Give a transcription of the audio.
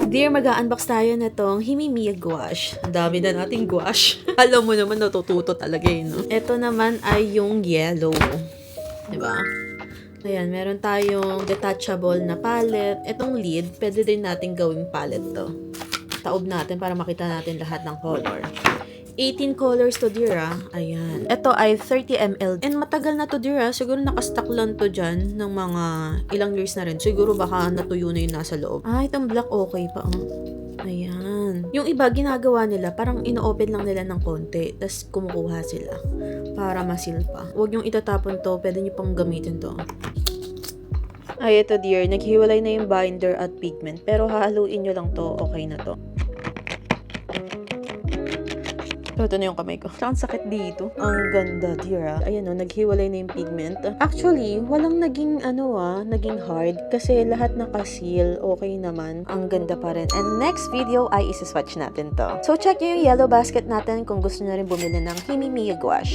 Dear, mag-unbox tayo na tong Himimiya gouache. Ang dami na nating gouache. Alam mo naman, natututo talaga no? Ito naman ay yung yellow. Diba? Ayan, meron tayong detachable na palette. Itong lid, pwede din natin gawing palette to. Taob natin para makita natin lahat ng color. 18 colors to dear. Ayan. Ito ay 30 ml. And matagal na to dear. Siguro nakastock lang to dyan ng mga ilang years na rin. Siguro baka natuyo na yung nasa loob. Itong black okay pa. Ayan. Yung iba ginagawa nila, parang ino-open lang nila ng konti. Tapos kumukuha sila. Para masil pa. Huwag yung itatapon to. Pwede nyo pang gamitin to. Ay, ito dear. Naghiwalay na yung binder at pigment. Pero hahaluin nyo lang to. Okay na to. Ito na yung kamay ko. Ang sakit dito. Ang ganda, dear. Ayan o, naghiwalay na yung pigment. Actually, walang naging naging hard. Kasi lahat nakaseal. Okay naman. Ang ganda pa rin. And next video ay isa-swatch natin to. So, check nyo yung yellow basket natin kung gusto nyo rin bumili ng Himimiya gouache.